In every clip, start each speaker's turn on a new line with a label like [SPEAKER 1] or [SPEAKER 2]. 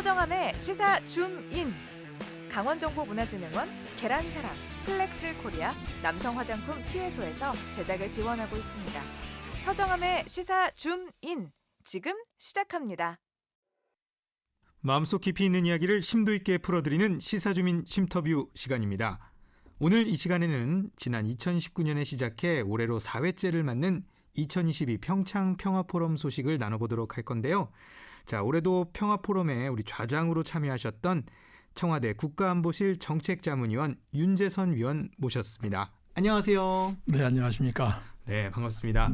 [SPEAKER 1] 서정함의 시사 줌인. 강원정보문화진흥원, 계란사랑, 플렉스 코리아, 남성 화장품 티에소에서 제작을 지원하고 있습니다. 서정함의 시사 줌인. 지금 시작합니다.
[SPEAKER 2] 마음속 깊이 있는 이야기를 심도 있게 풀어드리는 시사주민 심터뷰 시간입니다. 오늘 이 시간에는 지난 2019년에 시작해 올해로 4회째를 맞는 2022 평창 평화포럼 소식을 나눠보도록 할 건데요. 자, 올해도 평화포럼에 우리 좌장으로 참여하셨던 청와대 국가안보실 정책자문위원 윤재선 위원 모셨습니다. 안녕하세요.
[SPEAKER 3] 네, 안녕하십니까.
[SPEAKER 2] 네, 반갑습니다.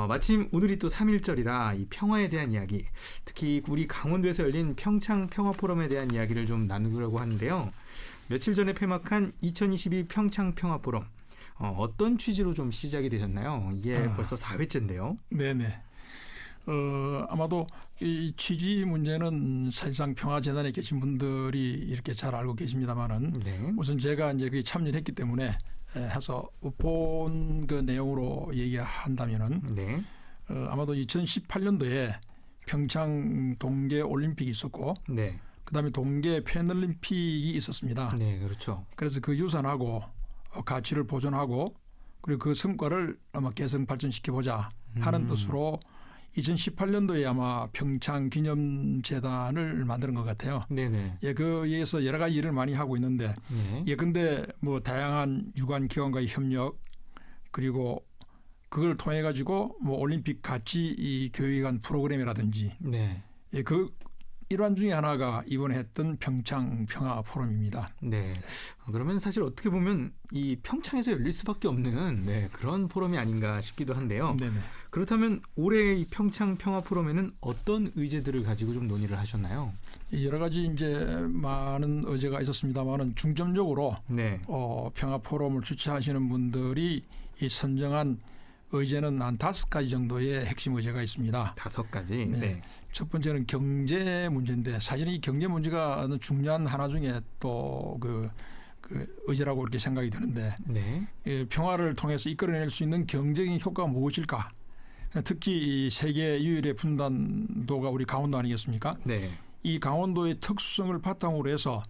[SPEAKER 2] 마침 오늘이 또 3.1절이라 이 평화에 대한 이야기, 특히 우리 강원도에서 열린 평창 평화포럼에 대한 이야기를 좀 나누려고 하는데요. 며칠 전에 폐막한 2022 평창 평화포럼, 어떤 취지로 좀 시작이 되셨나요? 이게 벌써 4회째인데요.
[SPEAKER 3] 네네. 아마도 이 취지 문제는 사실상 평화재단에 계신 분들이 이렇게 잘 알고 계십니다만은
[SPEAKER 2] 네.
[SPEAKER 3] 우선 제가 이제 거기 참여를 했기 때문에 해서 본 그 내용으로 얘기한다면은
[SPEAKER 2] 네.
[SPEAKER 3] 아마도 2018년도에 평창 동계 올림픽이 있었고
[SPEAKER 2] 네.
[SPEAKER 3] 그다음에 동계 패널림픽이 있었습니다.
[SPEAKER 2] 네, 그렇죠.
[SPEAKER 3] 그래서 그 유산하고 가치를 보존하고 그리고 그 성과를 아마 개선 발전시켜보자 하는 뜻으로 2018년도에 아마 평창 기념재단을 만드는 것 같아요.
[SPEAKER 2] 네네.
[SPEAKER 3] 예, 그에서 여러 가지 일을 많이 하고 있는데,
[SPEAKER 2] 네.
[SPEAKER 3] 예, 근데 뭐 다양한 유관 기관과의 협력 그리고 그걸 통해 가지고 뭐 올림픽 가치 이 교육한 프로그램이라든지,
[SPEAKER 2] 네.
[SPEAKER 3] 예, 그 일환 중에 하나가 이번에 했던 평창 평화 포럼입니다.
[SPEAKER 2] 네. 그러면 사실 어떻게 보면 이 평창에서 열릴 수밖에 없는 그런 포럼이 아닌가 싶기도 한데요.
[SPEAKER 3] 네네.
[SPEAKER 2] 그렇다면 올해 이 평창 평화 포럼에는 어떤 의제들을 가지고 좀 논의를 하셨나요?
[SPEAKER 3] 여러 가지 이제 많은 의제가 있었습니다만은 중점적으로
[SPEAKER 2] 네.
[SPEAKER 3] 평화 포럼을 주최하시는 분들이 이 선정한 의제는 한 5가지 정도의 핵심 의제가 있습니다.
[SPEAKER 2] 5가지.
[SPEAKER 3] 네.
[SPEAKER 2] 네.
[SPEAKER 3] 첫 번째는 경제 문제인데 사실은 이 경제 문제가 중요한 하나 중에 또 그 의제라고 이렇게 생각이 드는데
[SPEAKER 2] 네.
[SPEAKER 3] 평화를 통해서 이끌어낼 수 있는 경제적인 효과가 무엇일까? 특히 이 세계 유일의 분단도가 우리 강원도 아니겠습니까?
[SPEAKER 2] 네. 이
[SPEAKER 3] 이 강원도의 특수성을 바탕으로 해서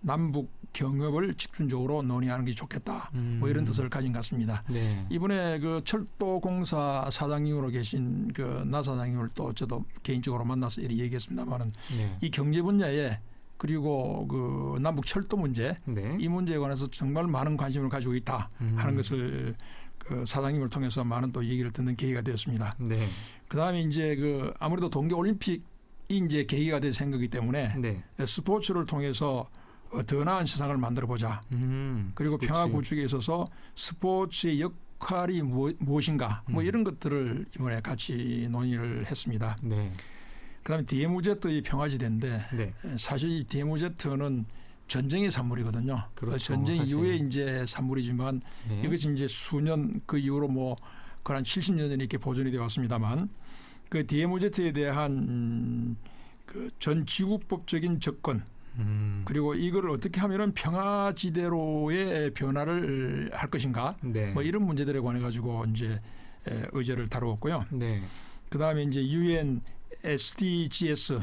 [SPEAKER 3] 남북 경협을 집중적으로 논의하는 게 좋겠다. 뭐 이런 뜻을 가진 것 같습니다.
[SPEAKER 2] 네.
[SPEAKER 3] 이번에 그 철도공사 사장님으로 계신 그 나 사장님을 또 저도 개인적으로 만나서 이렇게 얘기했습니다만은
[SPEAKER 2] 네.
[SPEAKER 3] 이 경제 분야에 그리고 그 남북 철도 문제
[SPEAKER 2] 네.
[SPEAKER 3] 이 문제에 관해서 정말 많은 관심을 가지고 있다 하는 것을 그 사장님을 통해서 많은 또 얘기를 듣는 계기가 되었습니다.
[SPEAKER 2] 네.
[SPEAKER 3] 그다음에 이제 그 아무래도 동계 올림픽이 이제 계기가 될 생각이기 때문에
[SPEAKER 2] 네.
[SPEAKER 3] 스포츠를 통해서 더 나은 세상을 만들어 보자. 그리고
[SPEAKER 2] 스포츠.
[SPEAKER 3] 평화 구축에 있어서 스포츠의 역할이 무엇인가 뭐 이런 것들을 이번에 같이 논의를 했습니다.
[SPEAKER 2] 네.
[SPEAKER 3] 그다음에 DMZ의 평화지대인데
[SPEAKER 2] 네.
[SPEAKER 3] 사실 이 DMZ는 전쟁의 산물이거든요.
[SPEAKER 2] 그렇죠,
[SPEAKER 3] 전쟁
[SPEAKER 2] 사실.
[SPEAKER 3] 이후에 이제 산물이지만
[SPEAKER 2] 네.
[SPEAKER 3] 이것이 이제 수년 그 이후로 뭐 한 70년 전에 이렇게 보존이 되어 왔습니다만 그 DMZ에 대한 그 전 지구법적인 접근 그리고 이걸 어떻게 하면은 평화지대로의 변화를 할 것인가
[SPEAKER 2] 네.
[SPEAKER 3] 뭐 이런 문제들에 관해 가지고 이제 의제를 다루었고요.
[SPEAKER 2] 네.
[SPEAKER 3] 그다음에 이제 UN SDGs는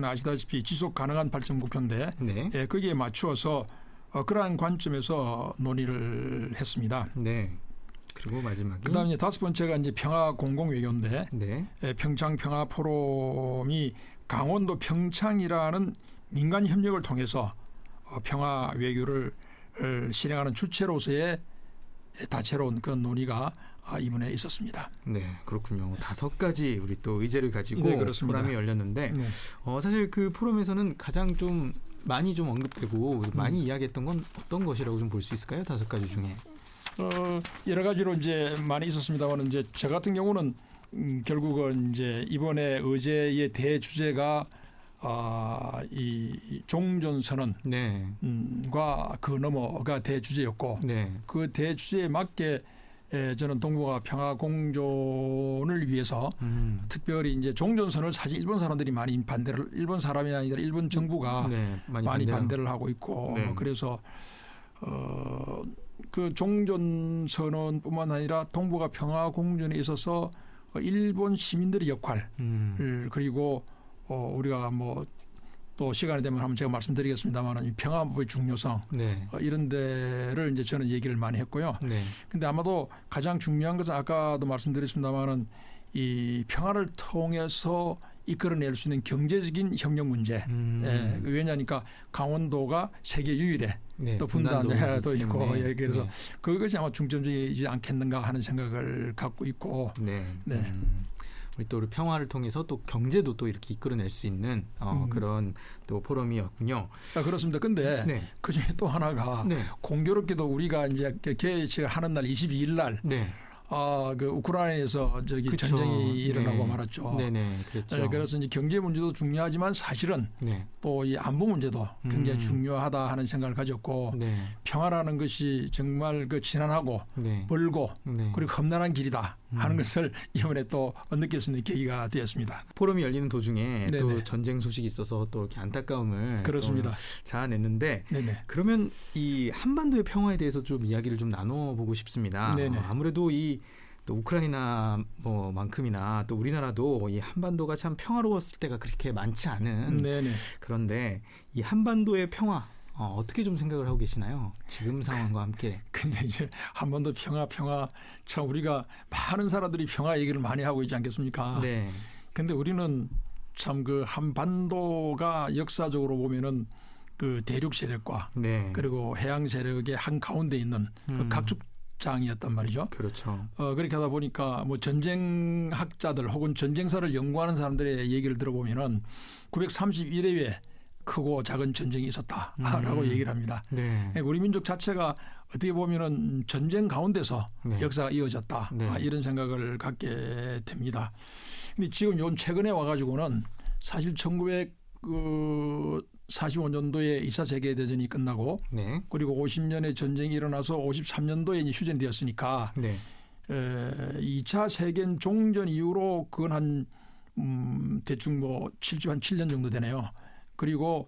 [SPEAKER 3] 아시다시피 지속 가능한 발전 목표인데
[SPEAKER 2] 네.
[SPEAKER 3] 거기에 맞추어서 그러한 관점에서 논의를 했습니다.
[SPEAKER 2] 네. 그리고 마지막이
[SPEAKER 3] 그다음에 이제 5번째가 이제 평화 공공외교인데
[SPEAKER 2] 네.
[SPEAKER 3] 평창 평화 포럼이 강원도 평창이라는 민간 협력을 통해서 평화 외교를 실행하는 주체로서의 다채로운 그런 논의가 이번에 있었습니다.
[SPEAKER 2] 네, 그렇군요. 5가지 우리 또 의제를 가지고
[SPEAKER 3] 네, 그렇습니다.
[SPEAKER 2] 포럼이 열렸는데
[SPEAKER 3] 네.
[SPEAKER 2] 사실 그 포럼에서는 가장 좀 많이 좀 언급되고 많이 이야기했던 건 어떤 것이라고 좀 볼 수 있을까요? 5가지 중에.
[SPEAKER 3] 여러 가지로 이제 많이 있었습니다만 이제 저 같은 경우는 결국은 이제 이번에 의제의 대주제가 이 종전선언과
[SPEAKER 2] 네.
[SPEAKER 3] 그 너머가 대주제였고
[SPEAKER 2] 네.
[SPEAKER 3] 그 대주제에 맞게 저는 동북아 평화 공존을 위해서 특별히 이제 종전선언을 사실 일본 사람들이 많이 반대를 일본 사람이 아니라 일본 정부가
[SPEAKER 2] 네,
[SPEAKER 3] 많이 반대를 하고 있고
[SPEAKER 2] 네.
[SPEAKER 3] 그래서 그 종전선언뿐만 아니라 동북아 평화 공존에 있어서 일본 시민들의 역할 그리고 우리가 뭐 또 시간이 되면 한번 제가 말씀드리겠습니다만 이 평화안보의 중요성
[SPEAKER 2] 네.
[SPEAKER 3] 이런 데를 이제 저는 얘기를 많이 했고요.
[SPEAKER 2] 네.
[SPEAKER 3] 근데 아마도 가장 중요한 것은 아까도 말씀드렸습니다만은 이 평화를 통해서 이끌어낼 수 있는 경제적인 협력 문제. 예, 왜냐하니까 강원도가 세계 유일의
[SPEAKER 2] 네.
[SPEAKER 3] 또 분단도 있고
[SPEAKER 2] 때문에.
[SPEAKER 3] 예, 그래서
[SPEAKER 2] 네.
[SPEAKER 3] 그것이 아마 중점적이지 않겠는가 하는 생각을 갖고 있고
[SPEAKER 2] 네.
[SPEAKER 3] 네.
[SPEAKER 2] 우리 또 우리 평화를 통해서 또 경제도 또 이렇게 이끌어낼 수 있는 그런 또 포럼이었군요.
[SPEAKER 3] 그렇습니다. 근데
[SPEAKER 2] 네.
[SPEAKER 3] 그중에 또 하나가
[SPEAKER 2] 네.
[SPEAKER 3] 공교롭게도 우리가 이제 개최를 하는 날 22일 날
[SPEAKER 2] 네.
[SPEAKER 3] 그 우크라이나에서
[SPEAKER 2] 그쵸.
[SPEAKER 3] 전쟁이 일어나고
[SPEAKER 2] 네.
[SPEAKER 3] 말았죠.
[SPEAKER 2] 네네. 그렇죠.
[SPEAKER 3] 네, 그래서 이제 경제 문제도 중요하지만 사실은
[SPEAKER 2] 네.
[SPEAKER 3] 또 이 안보 문제도 굉장히 중요하다 하는 생각을 가졌고
[SPEAKER 2] 네.
[SPEAKER 3] 평화라는 것이 정말 그 지난하고
[SPEAKER 2] 네.
[SPEAKER 3] 멀고
[SPEAKER 2] 네.
[SPEAKER 3] 그리고 험난한 길이다 하는 것을 이번에 또 느낄 수 있는 계기가 되었습니다.
[SPEAKER 2] 포럼이 열리는 도중에
[SPEAKER 3] 네네.
[SPEAKER 2] 또 전쟁 소식이 있어서 또 이렇게 안타까움을
[SPEAKER 3] 그렇습니다.
[SPEAKER 2] 또 자아냈는데
[SPEAKER 3] 네네.
[SPEAKER 2] 그러면 이 한반도의 평화에 대해서 좀 이야기를 좀 나눠보고 싶습니다.
[SPEAKER 3] 네네.
[SPEAKER 2] 아무래도 또 우크라이나 만큼이나 또 우리나라도 이 한반도가 참 평화로웠을 때가 그렇게 많지 않은
[SPEAKER 3] 네네.
[SPEAKER 2] 그런데 이 한반도의 평화 어떻게 좀 생각을 하고 계시나요? 지금 상황과 함께.
[SPEAKER 3] 근데 이제 한반도 평화 참 우리가 많은 사람들이 평화 얘기를 많이 하고 있지 않겠습니까?
[SPEAKER 2] 네.
[SPEAKER 3] 근데 우리는 참 그 한반도가 역사적으로 보면은 그 대륙 세력과
[SPEAKER 2] 네.
[SPEAKER 3] 그리고 해양 세력의 한 가운데 있는 그 각축장이었단 말이죠.
[SPEAKER 2] 그렇죠.
[SPEAKER 3] 그렇게 하다 보니까 뭐 전쟁학자들 혹은 전쟁사를 연구하는 사람들의 얘기를 들어보면은 931회에 크고 작은 전쟁이 있었다라고 얘기를 합니다.
[SPEAKER 2] 네.
[SPEAKER 3] 우리 민족 자체가 어떻게 보면은 전쟁 가운데서
[SPEAKER 2] 네.
[SPEAKER 3] 역사가 이어졌다.
[SPEAKER 2] 네.
[SPEAKER 3] 이런 생각을 갖게 됩니다. 근데 지금 요 최근에 와가지고는 사실 1945년도에 2차 세계대전이 끝나고
[SPEAKER 2] 네.
[SPEAKER 3] 그리고 50년의 전쟁이 일어나서 53년도에 이제 휴전이 되었으니까
[SPEAKER 2] 네.
[SPEAKER 3] 2차 세계 종전 이후로 그건 한 대충 뭐 7년 정도 되네요. 그리고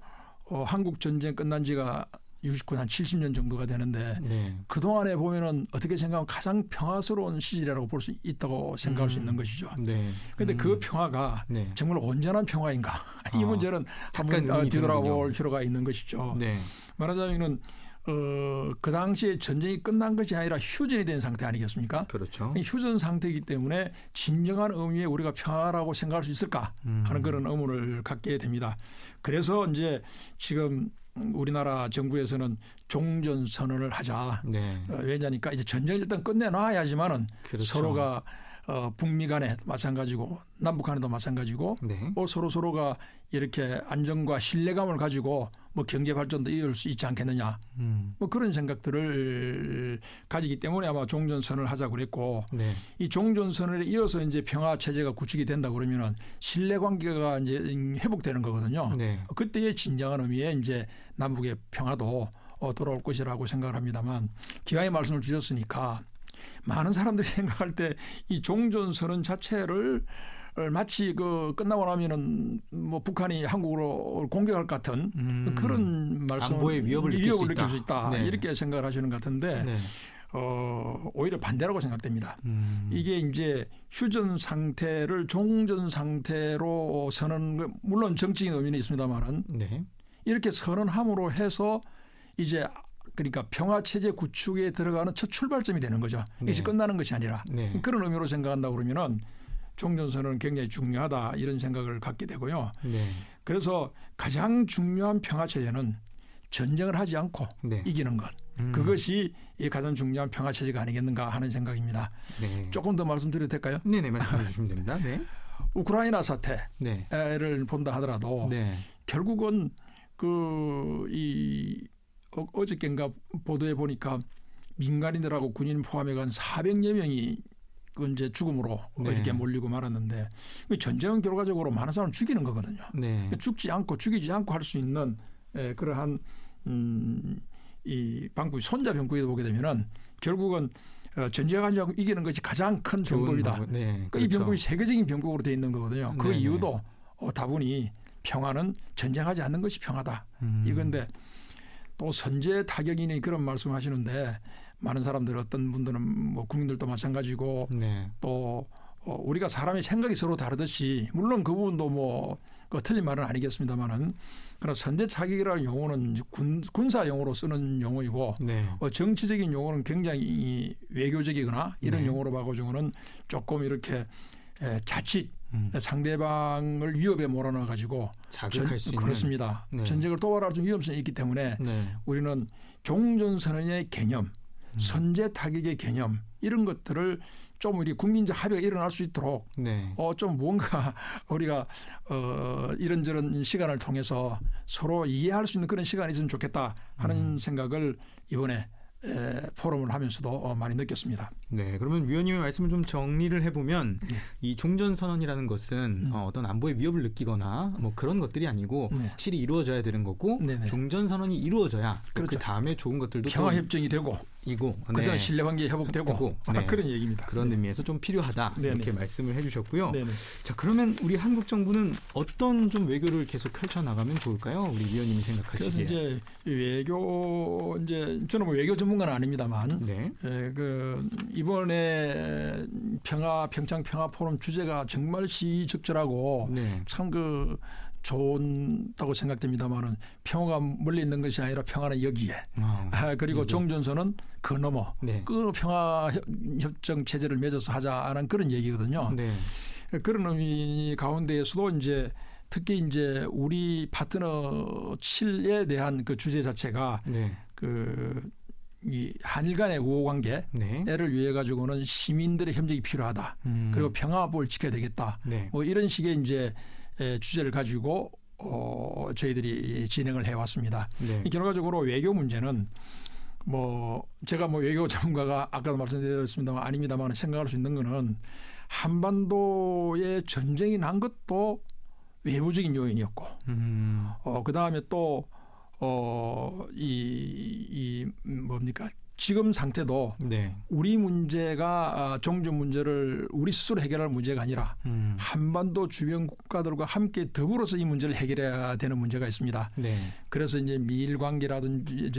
[SPEAKER 3] 한국 전쟁 끝난 지가 69년 한 70년 정도가 되는데
[SPEAKER 2] 네.
[SPEAKER 3] 그동안에 보면은 어떻게 생각하면 가장 평화스러운 시절이라고 볼 수 있다고 생각할 수 있는 것이죠.
[SPEAKER 2] 네.
[SPEAKER 3] 그런데 그 평화가
[SPEAKER 2] 네.
[SPEAKER 3] 정말 온전한 평화인가? 이 문제는 한번
[SPEAKER 2] 의문이
[SPEAKER 3] 뒤돌아볼
[SPEAKER 2] 드는군요.
[SPEAKER 3] 필요가 있는 것이죠.
[SPEAKER 2] 네.
[SPEAKER 3] 말하자면은 그 당시에 전쟁이 끝난 것이 아니라 휴전이 된 상태 아니겠습니까?
[SPEAKER 2] 그렇죠.
[SPEAKER 3] 이 휴전 상태이기 때문에 진정한 의미의 우리가 평화라고 생각할 수 있을까 하는 그런 의문을 갖게 됩니다. 그래서 이제 지금 우리나라 정부에서는 종전 선언을 하자.
[SPEAKER 2] 네.
[SPEAKER 3] 왜냐니까 이제 전쟁을 일단 끝내놔야지만은
[SPEAKER 2] 그렇죠.
[SPEAKER 3] 서로가 북미 간에 마찬가지고 남북 간에도 마찬가지고
[SPEAKER 2] 네.
[SPEAKER 3] 서로가 이렇게 안정과 신뢰감을 가지고 뭐 경제 발전도 이어올 수 있지 않겠느냐. 뭐 그런 생각들을 가지기 때문에 아마 종전선언을 하자고 그랬고
[SPEAKER 2] 네.
[SPEAKER 3] 이 종전선언에 이어서 이제 평화 체제가 구축이 된다 그러면은 신뢰 관계가 이제 회복되는 거거든요.
[SPEAKER 2] 네.
[SPEAKER 3] 그때의 진정한 의미의 이제 남북의 평화도 돌아올 것이라고 생각을 합니다만 기왕에 말씀을 주셨으니까 많은 사람들이 생각할 때 이 종전선언 자체를 마치 그 끝나고 나면은 뭐 북한이 한국으로 공격할 것 같은 그런 말씀
[SPEAKER 2] 안보의 위협을
[SPEAKER 3] 느낄 수 있다.
[SPEAKER 2] 네.
[SPEAKER 3] 이렇게 생각을 하시는 것 같은데
[SPEAKER 2] 네.
[SPEAKER 3] 오히려 반대라고 생각됩니다. 이게 이제 휴전 상태를 종전 상태로 선언 물론 정치인 의미는 있습니다만은
[SPEAKER 2] 네.
[SPEAKER 3] 이렇게 선언함으로 해서 이제 그러니까 평화 체제 구축에 들어가는 첫 출발점이 되는 거죠. 이것이
[SPEAKER 2] 네.
[SPEAKER 3] 끝나는 것이 아니라
[SPEAKER 2] 네.
[SPEAKER 3] 그런 의미로 생각한다 그러면은 종전선언은 굉장히 중요하다 이런 생각을 갖게 되고요.
[SPEAKER 2] 네.
[SPEAKER 3] 그래서 가장 중요한 평화 체제는 전쟁을 하지 않고
[SPEAKER 2] 네.
[SPEAKER 3] 이기는 것. 그것이 이 가장 중요한 평화 체제가 아니겠는가 하는 생각입니다.
[SPEAKER 2] 네.
[SPEAKER 3] 조금 더 말씀드려도 될까요?
[SPEAKER 2] 네네 말씀해 주시면 됩니다. 네.
[SPEAKER 3] 우크라이나 사태를
[SPEAKER 2] 네.
[SPEAKER 3] 본다 하더라도
[SPEAKER 2] 네.
[SPEAKER 3] 결국은 어저께인가 보도에 보니까 민간인들하고 군인 포함해 간 400여 명이 이제 죽음으로
[SPEAKER 2] 네.
[SPEAKER 3] 이렇게 몰리고 말았는데 전쟁은 결과적으로 많은 사람을 죽이는 거거든요.
[SPEAKER 2] 네.
[SPEAKER 3] 죽이지 않고 할 수 있는 그러한 이 방법이 손자병국에도 보게 되면은 결국은 전쟁하지 않고 이기는 것이 가장 큰 병법이다.
[SPEAKER 2] 네.
[SPEAKER 3] 이 병법이 세계적인 병법으로 되어 있는 거거든요. 그
[SPEAKER 2] 네네.
[SPEAKER 3] 이유도 다분히 평화는 전쟁하지 않는 것이 평화다. 이건데 또 선제 타격이니 그런 말씀을 하시는데 많은 사람들 어떤 분들은 뭐 국민들도 마찬가지고
[SPEAKER 2] 네.
[SPEAKER 3] 또 우리가 사람의 생각이 서로 다르듯이 물론 그 부분도 뭐 그 틀린 말은 아니겠습니다만은 그러나 선제 타격이라는 용어는 군사 용어로 쓰는 용어이고
[SPEAKER 2] 네.
[SPEAKER 3] 정치적인 용어는 굉장히 외교적이거나 이런
[SPEAKER 2] 네.
[SPEAKER 3] 용어로 바꿔주고는 조금 이렇게 자칫 상대방을 위협에 몰아넣어 가지고
[SPEAKER 2] 자극할 수 있는.
[SPEAKER 3] 그렇습니다.
[SPEAKER 2] 네.
[SPEAKER 3] 전쟁을 도발할 좀 위험성이 있기 때문에
[SPEAKER 2] 네.
[SPEAKER 3] 우리는 종전선언의 개념, 선제 타격의 개념 이런 것들을 좀 우리 국민적 합의가 일어날 수 있도록
[SPEAKER 2] 네.
[SPEAKER 3] 좀 뭔가 우리가 이런저런 시간을 통해서 서로 이해할 수 있는 그런 시간이 있으면 좋겠다 하는 생각을 이번에 포럼을 하면서도 많이 느꼈습니다.
[SPEAKER 2] 네, 그러면 위원님의 말씀을 좀 정리를 해보면
[SPEAKER 3] 네.
[SPEAKER 2] 이 종전선언이라는 것은 어떤 안보의 위협을 느끼거나 뭐 그런 것들이 아니고
[SPEAKER 3] 네.
[SPEAKER 2] 확실히 이루어져야 되는 거고
[SPEAKER 3] 네네.
[SPEAKER 2] 종전선언이 이루어져야 그
[SPEAKER 3] 그렇죠.
[SPEAKER 2] 다음에 좋은 것들도
[SPEAKER 3] 평화협정이 되고
[SPEAKER 2] 이고
[SPEAKER 3] 그다음 신뢰관계 회복되고
[SPEAKER 2] 네.
[SPEAKER 3] 그런 얘기입니다.
[SPEAKER 2] 그런 의미에서 좀 필요하다
[SPEAKER 3] 네네.
[SPEAKER 2] 이렇게 말씀을 해주셨고요.
[SPEAKER 3] 네네.
[SPEAKER 2] 자, 그러면 우리 한국 정부는 어떤 좀 외교를 계속 펼쳐 나가면 좋을까요? 우리 위원님이
[SPEAKER 3] 그래서
[SPEAKER 2] 생각하시기에.
[SPEAKER 3] 이제 외교 저는 뭐 외교 전문가는 아닙니다만
[SPEAKER 2] 네.
[SPEAKER 3] 그 이번에 평창 평화 포럼 주제가 정말 시적절하고
[SPEAKER 2] 네.
[SPEAKER 3] 참 그 좋다고 생각됩니다만은 평화가 멀리 있는 것이 아니라 평화는 여기에 그리고
[SPEAKER 2] 여기.
[SPEAKER 3] 종전선은 그 너머
[SPEAKER 2] 네.
[SPEAKER 3] 그 평화 협정 체제를 맺어서 하자는 그런 얘기거든요.
[SPEAKER 2] 네.
[SPEAKER 3] 그런 의미 가운데에서도 이제 특히 이제 우리 파트너 7에 대한 그 주제 자체가
[SPEAKER 2] 네.
[SPEAKER 3] 이 한일 간의 우호 관계를
[SPEAKER 2] 네.
[SPEAKER 3] 위해 가지고는 시민들의 협력이 필요하다. 그리고 평화법을 지켜야 되겠다.
[SPEAKER 2] 네.
[SPEAKER 3] 뭐 이런 식의 이제 주제를 가지고 저희들이 진행을 해왔습니다.
[SPEAKER 2] 네.
[SPEAKER 3] 결과적으로 외교 문제는 뭐 제가 뭐 외교 전문가가 아까도 말씀드렸습니다만 아닙니다만 생각할 수 있는 거는 한반도에 전쟁이 난 것도 외부적인 요인이었고 그다음에 또 이 뭡니까 지금 상태도
[SPEAKER 2] 네.
[SPEAKER 3] 우리 문제가 종전 문제를 우리 스스로 해결할 문제가 아니라 한반도 주변 국가들과 함께 더불어서 이 문제를 해결해야 되는 문제가 있습니다.
[SPEAKER 2] 네.
[SPEAKER 3] 그래서 이제 미일 관계라든지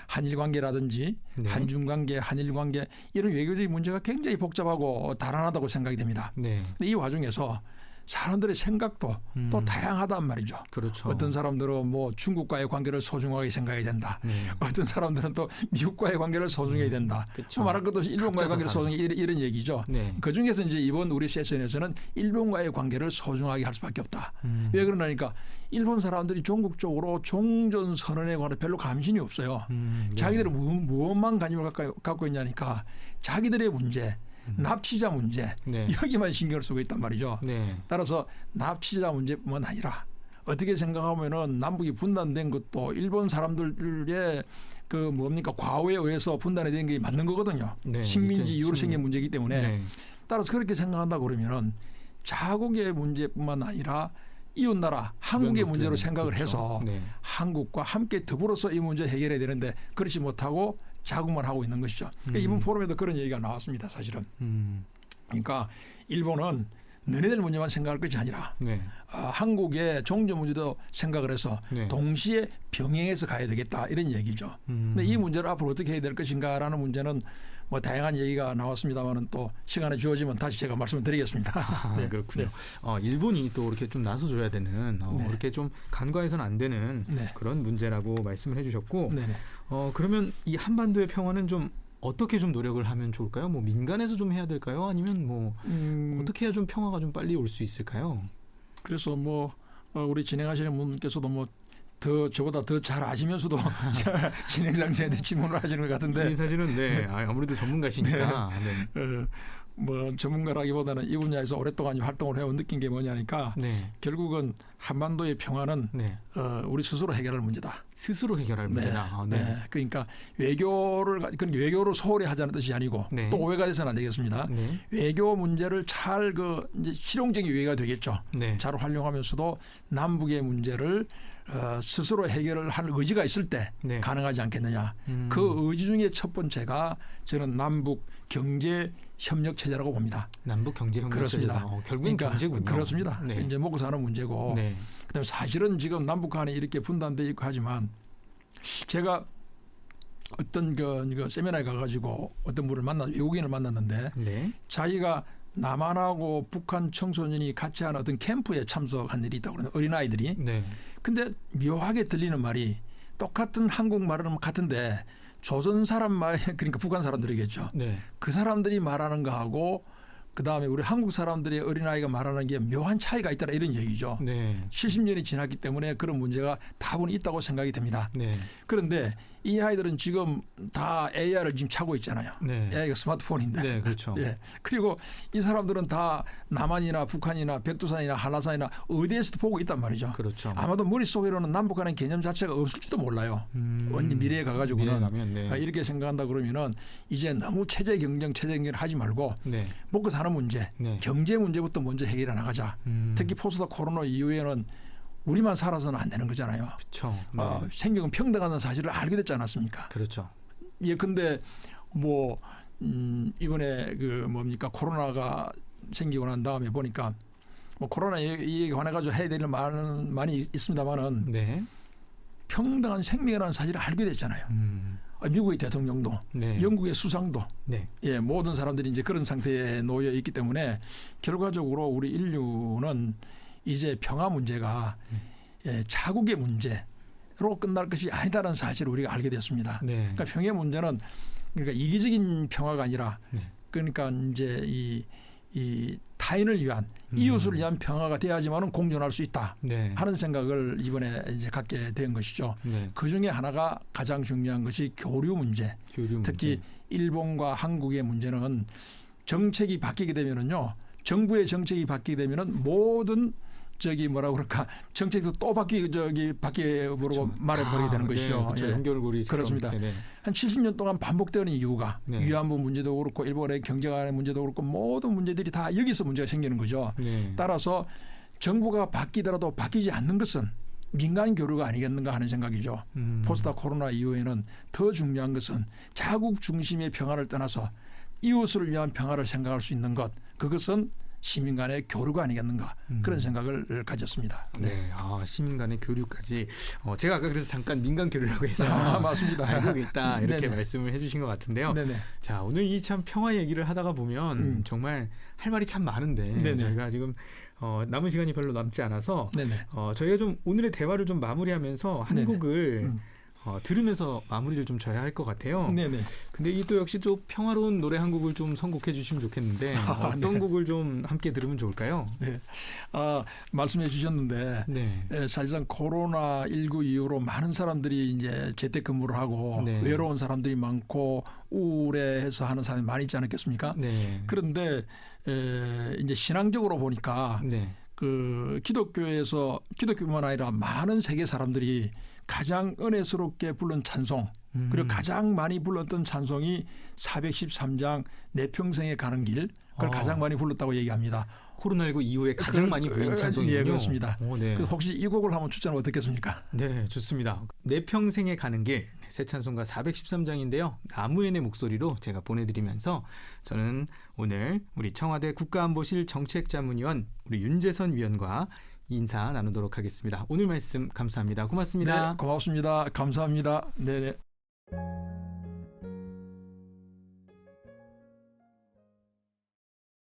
[SPEAKER 3] 한일 관계라든지
[SPEAKER 2] 네.
[SPEAKER 3] 한중 관계, 한일 관계 이런 외교적인 문제가 굉장히 복잡하고 다란하다고 생각이 됩니다.
[SPEAKER 2] 네.
[SPEAKER 3] 근데 이 와중에서 사람들의 생각도 또 다양하단 말이죠.
[SPEAKER 2] 그렇죠.
[SPEAKER 3] 어떤 사람들은 뭐 중국과의 관계를 소중하게 생각해야 된다.
[SPEAKER 2] 네.
[SPEAKER 3] 어떤 사람들은 또 미국과의 관계를 소중해야 된다.
[SPEAKER 2] 그렇죠.
[SPEAKER 3] 말할 것도 없이 일본과의 관계를
[SPEAKER 2] 다르죠.
[SPEAKER 3] 소중해 이런 얘기죠.
[SPEAKER 2] 네.
[SPEAKER 3] 그 중에서 이제 이번 우리 세션에서는 일본과의 관계를 소중하게 할 수밖에 없다. 왜 그러냐니까 일본 사람들이 전국적으로 종전 선언에 관해 별로 감심이 없어요.
[SPEAKER 2] 네.
[SPEAKER 3] 자기들은 무엇만 관심을 갖고 있냐니까 자기들의 문제. 납치자 문제
[SPEAKER 2] 네.
[SPEAKER 3] 여기만 신경을 쓰고 있단 말이죠.
[SPEAKER 2] 네.
[SPEAKER 3] 따라서 납치자 문제뿐만 아니라 어떻게 생각하면은 남북이 분단된 것도 일본 사람들의 그 뭡니까 과오에 의해서 분단이 된 게 맞는 거거든요.
[SPEAKER 2] 네.
[SPEAKER 3] 식민지 이후로 생긴 문제이기 때문에
[SPEAKER 2] 네.
[SPEAKER 3] 따라서 그렇게 생각한다 그러면은 자국의 문제뿐만 아니라 이웃나라 한국의 문제로 생각을
[SPEAKER 2] 그렇죠.
[SPEAKER 3] 해서
[SPEAKER 2] 네. 한국과
[SPEAKER 3] 한국과 함께 더불어서 이 문제 해결해야 되는데 그렇지 못하고 자국만 하고 있는 것이죠. 그러니까 이번 포럼에도 그런 얘기가 나왔습니다. 사실은. 그러니까 일본은 너네들 문제만 생각할 것이 아니라
[SPEAKER 2] 네.
[SPEAKER 3] 한국의 종전 문제도 생각을 해서
[SPEAKER 2] 네.
[SPEAKER 3] 동시에 병행해서 가야 되겠다 이런 얘기죠. 근데 이 문제를 앞으로 어떻게 해야 될 것인가라는 문제는 뭐 다양한 얘기가 나왔습니다만은 또 시간이 주어지면 다시 제가 말씀을 드리겠습니다.
[SPEAKER 2] 네, 그렇군요. 일본이 또 이렇게 좀 나서줘야 되는
[SPEAKER 3] 네.
[SPEAKER 2] 이렇게 좀 간과해서는 안 되는
[SPEAKER 3] 네.
[SPEAKER 2] 그런 문제라고 말씀을 해주셨고
[SPEAKER 3] 네네.
[SPEAKER 2] 그러면 이 한반도의 평화는 좀 어떻게 좀 노력을 하면 좋을까요? 뭐 민간에서 좀 해야 될까요? 아니면 뭐 어떻게 해야 좀 평화가 좀 빨리 올 수 있을까요?
[SPEAKER 3] 그래서 뭐 우리 진행하시는 분께서도 뭐 저보다 더 잘 아시면서도 진행장님한테 질문을 하시는 것 같은데
[SPEAKER 2] 이 사실은 네. 아무래도 전문가시니까. 네.
[SPEAKER 3] 뭐 전문가라기보다는 이 분야에서 오랫동안 활동을 해온 느낀 게 뭐냐니까
[SPEAKER 2] 네.
[SPEAKER 3] 결국은 한반도의 평화는
[SPEAKER 2] 네.
[SPEAKER 3] 우리 스스로 해결할 문제다.
[SPEAKER 2] 스스로 해결할 문제다.
[SPEAKER 3] 네. 네. 그러니까 외교를 소홀히 하자는 뜻이 아니고
[SPEAKER 2] 네.
[SPEAKER 3] 또 오해가 돼서는 안 되겠습니다.
[SPEAKER 2] 네.
[SPEAKER 3] 외교 문제를 잘 이제 실용적인 외교가 되겠죠.
[SPEAKER 2] 네.
[SPEAKER 3] 잘 활용하면서도 남북의 문제를 스스로 해결을 할 의지가 있을 때
[SPEAKER 2] 네.
[SPEAKER 3] 가능하지 않겠느냐. 그 의지 중에 첫 번째가 저는 남북 경제 협력 체제라고 봅니다.
[SPEAKER 2] 남북 경제 협력
[SPEAKER 3] 그렇습니다.
[SPEAKER 2] 체제다. 결국은
[SPEAKER 3] 그러니까
[SPEAKER 2] 경제군요.
[SPEAKER 3] 그렇습니다.
[SPEAKER 2] 네.
[SPEAKER 3] 이제 먹고 사는 문제고.
[SPEAKER 2] 네.
[SPEAKER 3] 그다음에 사실은 지금 남북 간에 이렇게 분단돼 있고 하지만 제가 어떤 그 세미나에 가가지고 어떤 분을 외국인을 만났는데
[SPEAKER 2] 네.
[SPEAKER 3] 자기가 남한하고 북한 청소년이 같이 하는 어떤 캠프에 참석한 일이 있다고 그러는 어린아이들이.
[SPEAKER 2] 네.
[SPEAKER 3] 근데 묘하게 들리는 말이 똑같은 한국말은 같은데 조선 사람 말 그러니까 북한 사람들이겠죠.
[SPEAKER 2] 네.
[SPEAKER 3] 그 사람들이 말하는 거하고 그다음에 우리 한국 사람들의 어린아이가 말하는 게 묘한 차이가 있다라 이런 얘기죠.
[SPEAKER 2] 네.
[SPEAKER 3] 70년이 지났기 때문에 그런 문제가 다분히 있다고 생각이 됩니다.
[SPEAKER 2] 네.
[SPEAKER 3] 그런데 이 아이들은 지금 다 AR을 지금 차고 있잖아요.
[SPEAKER 2] 네.
[SPEAKER 3] AI가 스마트폰인데.
[SPEAKER 2] 네, 그렇죠.
[SPEAKER 3] 예. 그리고 이 사람들은 다 남한이나 북한이나 백두산이나 한라산이나 어디에서도 보고 있단 말이죠.
[SPEAKER 2] 그렇죠.
[SPEAKER 3] 아마도 머릿속에는 남북한의 개념 자체가 없을지도 몰라요. 완전 미래에 가가지고는
[SPEAKER 2] 미래에 가면, 네.
[SPEAKER 3] 이렇게 생각한다 그러면은 이제 너무 체제 경쟁 하지 말고
[SPEAKER 2] 네.
[SPEAKER 3] 먹고 사는 문제,
[SPEAKER 2] 네.
[SPEAKER 3] 경제 문제부터 먼저 해결해 나가자. 특히 포스트 코로나 이후에는 우리만 살아서는 안 되는 거잖아요.
[SPEAKER 2] 그렇죠. 네.
[SPEAKER 3] 생명은 평등하다는 사실을 알게 됐지 않았습니까?
[SPEAKER 2] 그렇죠.
[SPEAKER 3] 예, 근데 뭐 이번에 그 뭡니까 코로나가 생기고 난 다음에 보니까 뭐 코로나 얘기에 관해 가지고 해야 될 일 많이 있습니다만은
[SPEAKER 2] 네.
[SPEAKER 3] 평등한 생명이라는 사실을 알게 됐잖아요. 미국의 대통령도,
[SPEAKER 2] 네.
[SPEAKER 3] 영국의 수상도,
[SPEAKER 2] 네.
[SPEAKER 3] 예, 모든 사람들이 이제 그런 상태에 놓여 있기 때문에 결과적으로 우리 인류는 이제 평화 문제가 자국의 문제로 끝날 것이 아니다라는 사실을 우리가 알게 됐습니다.
[SPEAKER 2] 네.
[SPEAKER 3] 그러니까 평화의 문제는 그러니까 이기적인 평화가 아니라
[SPEAKER 2] 네.
[SPEAKER 3] 그러니까 이제 이 타인을 위한 이웃을 위한 평화가 돼야지만은 공존할 수 있다
[SPEAKER 2] 네.
[SPEAKER 3] 하는 생각을 이번에 이제 갖게 된 것이죠.
[SPEAKER 2] 네.
[SPEAKER 3] 그 중에 하나가 가장 중요한 것이 교류 문제.
[SPEAKER 2] 교류
[SPEAKER 3] 특히
[SPEAKER 2] 문제.
[SPEAKER 3] 일본과 한국의 문제는 정책이 바뀌게 되면은요. 정부의 정책이 바뀌게 되면은 모든 저기 뭐라 그럴까 정책도 또 바뀌어보려고 말해버리게 되는 것이죠.
[SPEAKER 2] 그렇죠.
[SPEAKER 3] 예.
[SPEAKER 2] 연결고리
[SPEAKER 3] 그렇습니다.
[SPEAKER 2] 네.
[SPEAKER 3] 한 70년 동안 반복되는 이유가
[SPEAKER 2] 네.
[SPEAKER 3] 위안부 문제도 그렇고 일본의 경제관의 문제도 그렇고 모든 문제들이 다 여기서 문제가 생기는 거죠.
[SPEAKER 2] 네.
[SPEAKER 3] 따라서 정부가 바뀌더라도 바뀌지 않는 것은 민간 교류가 아니겠는가 하는 생각이죠. 포스트 코로나 이후에는 더 중요한 것은 자국 중심의 평화를 떠나서 이웃을 위한 평화를 생각할 수 있는 것 그것은 시민 간의 교류가 아니겠는가 그런 생각을 가졌습니다.
[SPEAKER 2] 네, 시민 간의 교류까지 제가 아까 그래서 잠깐 민간 교류라고 해서
[SPEAKER 3] 맞습니다.
[SPEAKER 2] 알고 있다 이렇게
[SPEAKER 3] 네네.
[SPEAKER 2] 말씀을 해주신 것 같은데요.
[SPEAKER 3] 네네.
[SPEAKER 2] 자, 오늘 이 참 평화 얘기를 하다가 보면 정말 할 말이 참 많은데
[SPEAKER 3] 네네.
[SPEAKER 2] 저희가 지금 남은 시간이 별로 남지 않아서
[SPEAKER 3] 네네.
[SPEAKER 2] 저희가 좀 오늘의 대화를 좀 마무리하면서 한
[SPEAKER 3] 네네.
[SPEAKER 2] 곡을 들으면서 마무리를 좀 져야 할 것 같아요.
[SPEAKER 3] 네네.
[SPEAKER 2] 근데 이 또 역시 좀 평화로운 노래 한 곡을 좀 선곡해 주시면 좋겠는데 어떤
[SPEAKER 3] 네.
[SPEAKER 2] 곡을 좀 함께 들으면 좋을까요?
[SPEAKER 3] 네. 말씀해 주셨는데
[SPEAKER 2] 네.
[SPEAKER 3] 사실상 코로나19 이후로 많은 사람들이 이제 재택근무를 하고
[SPEAKER 2] 네.
[SPEAKER 3] 외로운 사람들이 많고 우울해해서 하는 사람이 많이 있지 않겠습니까?
[SPEAKER 2] 네.
[SPEAKER 3] 그런데 이제 신앙적으로 보니까
[SPEAKER 2] 네.
[SPEAKER 3] 그 기독교뿐만 아니라 많은 세계 사람들이 가장 은혜스럽게 부른 찬송 그리고 가장 많이 불렀던 찬송이 413장 내 평생에 가는 길 그걸 가장 많이 불렀다고 얘기합니다.
[SPEAKER 2] 코로나19 이후에 가장 많이 부른 찬송이군요.
[SPEAKER 3] 예, 그렇습니다.
[SPEAKER 2] 네.
[SPEAKER 3] 그래서 혹시 이 곡을 한번 추천하면 어떻겠습니까?
[SPEAKER 2] 네, 좋습니다. 내 평생에 가는 길 새 찬송가 413장인데요. 나무엔의 목소리로 제가 보내드리면서 저는 오늘 우리 청와대 국가안보실 정책자문위원 우리 윤재선 위원과 인사 나누도록 하겠습니다. 오늘 말씀 감사합니다. 고맙습니다.
[SPEAKER 3] 네, 고맙습니다. 감사합니다. 네네.